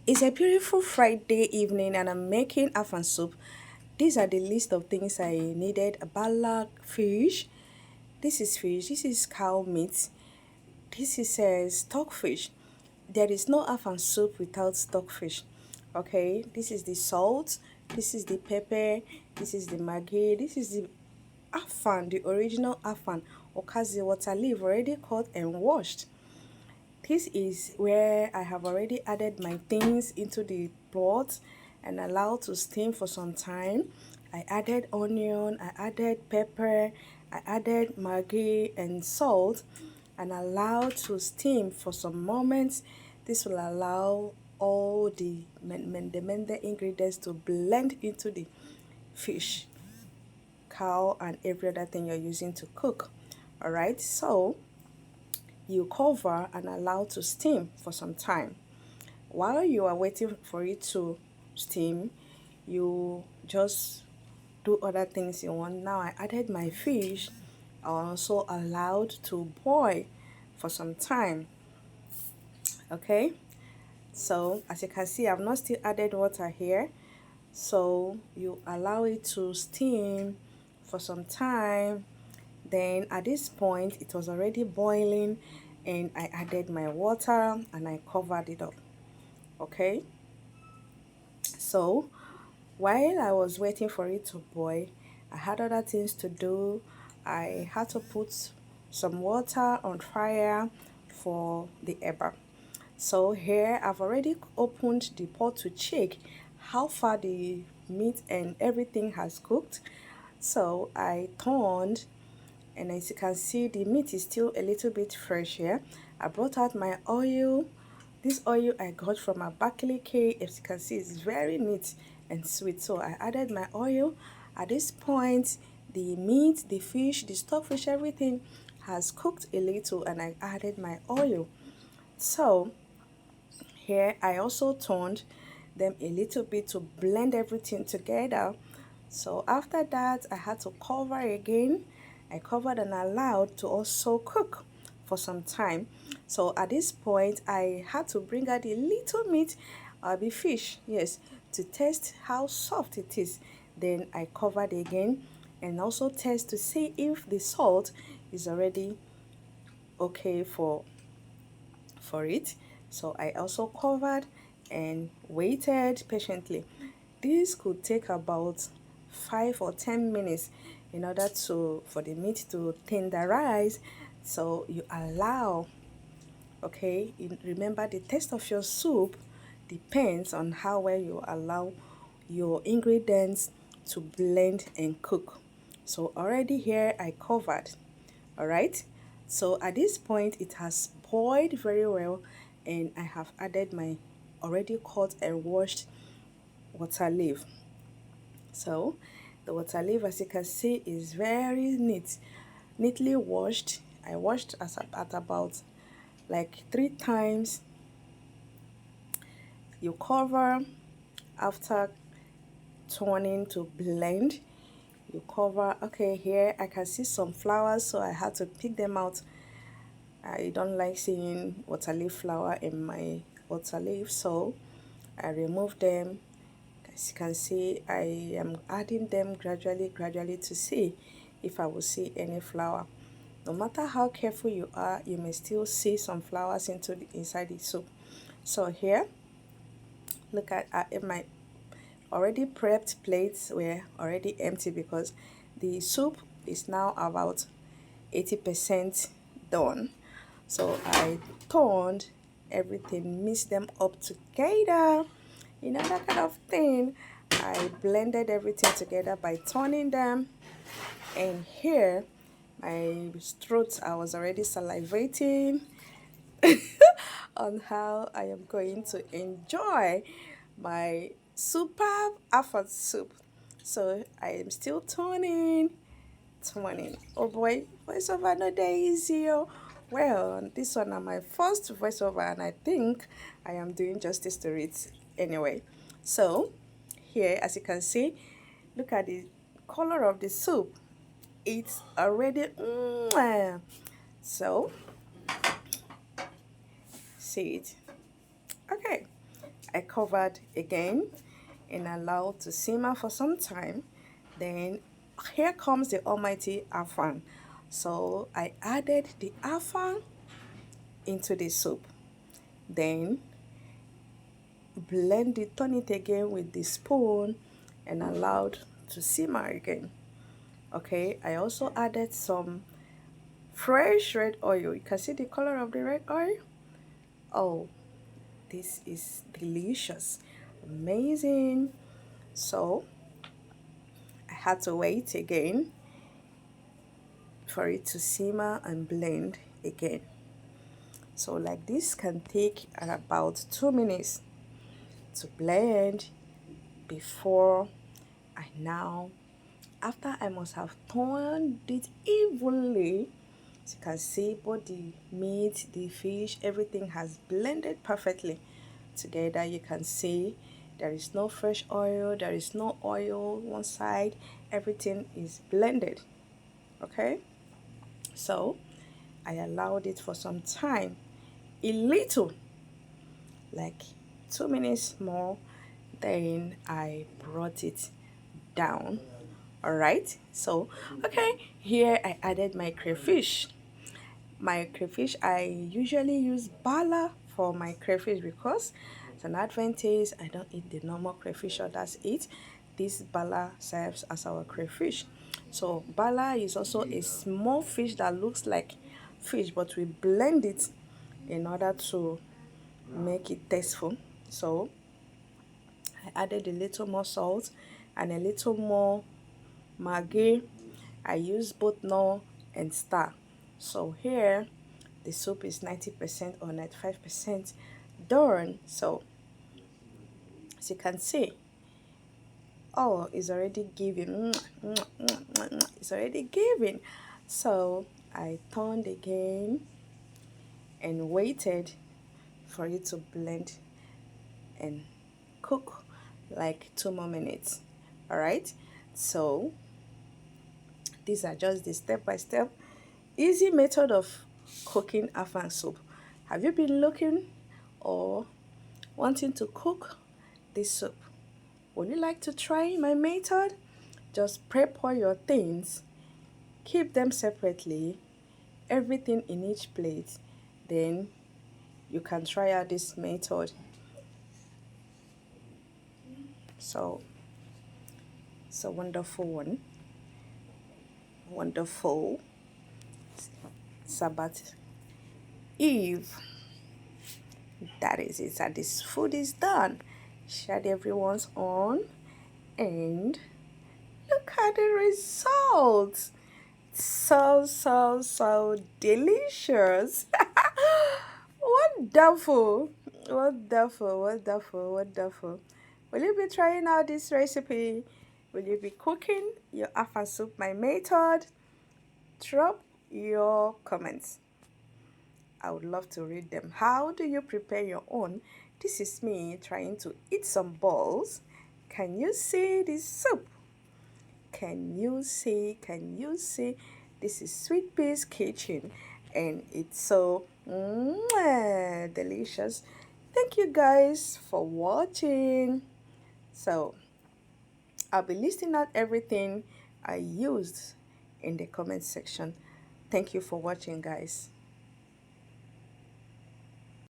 It's a beautiful Friday evening and I'm making afan soup. These are the list of things I needed. A bala fish. This is fish. This is cow meat. This is stockfish. There is no afan soup without stockfish. Okay, this is the salt. This is the pepper. This is the maggi. This is the afan, the original afan. Okazi water leaf already cut and washed. This is where I have already added my things into the pot and allowed to steam for some time. I added onion, I added pepper, I added maggi and salt and allowed to steam for some moments. This will allow all the mende ingredients to blend into the fish, cow and every other thing you're using to cook. Alright, so you cover and allow to steam for some time. While you are waiting for it to steam, you just do other things you want. Now I added my fish. I also allowed to boil for some time. Okay, so as you can see, I've not still added water here. So you allow it to steam for some time. Then at this point it was already boiling and I added my water and I covered it up. Okay, so while I was waiting for it to boil, I had other things to do. I had to put some water on fire for the eba. So here I've already opened the pot to check how far the meat and everything has cooked. So I turned, and as you can see, the meat is still a little bit fresh here. I brought out my oil. This oil I got from Abakaliki. As you can see, it's very neat and sweet. So I added my oil. At this point, the meat, the fish, the stockfish, everything has cooked a little, and I added my oil. So here I also turned them a little bit to blend everything together. So after that, I had to cover again. I covered and allowed to also cook for some time. So at this point, I had to bring out a little meat, the fish, yes, to test how soft it is. Then I covered again and also test to see if the salt is already okay for it. So I also covered and waited patiently. This could take about 5 or 10 minutes in order to for the meat to tenderize. So you allow, okay, remember the taste of your soup depends on how well you allow your ingredients to blend and cook. So already here I covered. All right, so at this point it has boiled very well and I have added my already cut and washed water leaf. So the water leaf, as you can see, is very neatly washed. I washed at about like 3 times. You cover after turning to blend. You cover. Okay, here I can see some flowers, so I had to pick them out. I don't like seeing water leaf flower in my water leaf, so I remove them. As you can see, I am adding them gradually to see if I will see any flower. No matter how careful you are, you may still see some flowers inside the soup. So here, look at my already prepped plates were already empty because the soup is now about 80% done. So I turned everything, mixed them up together, that kind of thing. I blended everything together by turning them, and here my throat, I was already salivating on how I am going to enjoy my superb afan soup. So I am still turning. Oh boy, voiceover no day easy. Well, this one is my first voiceover, and I think I am doing justice to it anyway. So here, as you can see, look at the color of the soup. It's already so see it. Okay, I covered again and allowed to simmer for some time. Then here comes the almighty afang. So I added the afang into the soup. Then blend it, turn it again with the spoon and allowed to simmer again. Okay, I also added some fresh red oil. You can see the color of the red oil. Oh, this is delicious, amazing. So I had to wait again for it to simmer and blend again. So like this can take about 2 minutes to blend before I now, after I must have turned it evenly. As you can see, both the meat, the fish, everything has blended perfectly together. You can see there is no fresh oil, there is no oil one side, everything is blended. Okay, so I allowed it for some time, a little, like 2 minutes more, then I brought it down. All right, so okay, here I added my crayfish. My crayfish, I usually use bala for my crayfish because it's an advantage. I don't eat the normal crayfish others eat. This bala serves as our crayfish. So bala is also a small fish that looks like fish, but we blend it in order to make it tasteful. So I added a little more salt and a little more maggi. I use both no and star. So here the soup is 90% or 95% done. So as you can see, oh, it's already giving. It's already giving. So I turned again and waited for it to blend and cook like 2 more minutes. All right, so these are just the step-by-step easy method of cooking afang soup. Have you been looking or wanting to cook this soup? Would you like to try my method? Just prep all your things, keep them separately, everything in each plate, then you can try out this method. So it's a wonderful one, wonderful Sabbath Eve. That is it, and this food is done. Shared everyone's on, and look at the results. So delicious. Wonderful, wonderful. Will you be trying out this recipe? Will you be cooking your afang soup my method? Drop your comments. I would love to read them. How do you prepare your own? This is me trying to eat some balls. Can you see this soup? Can you see? Can you see? This is Sweet Pea's Kitchen, and it's so delicious. Thank you guys for watching. So I'll be listing out everything I used in the comment section. Thank you for watching, guys.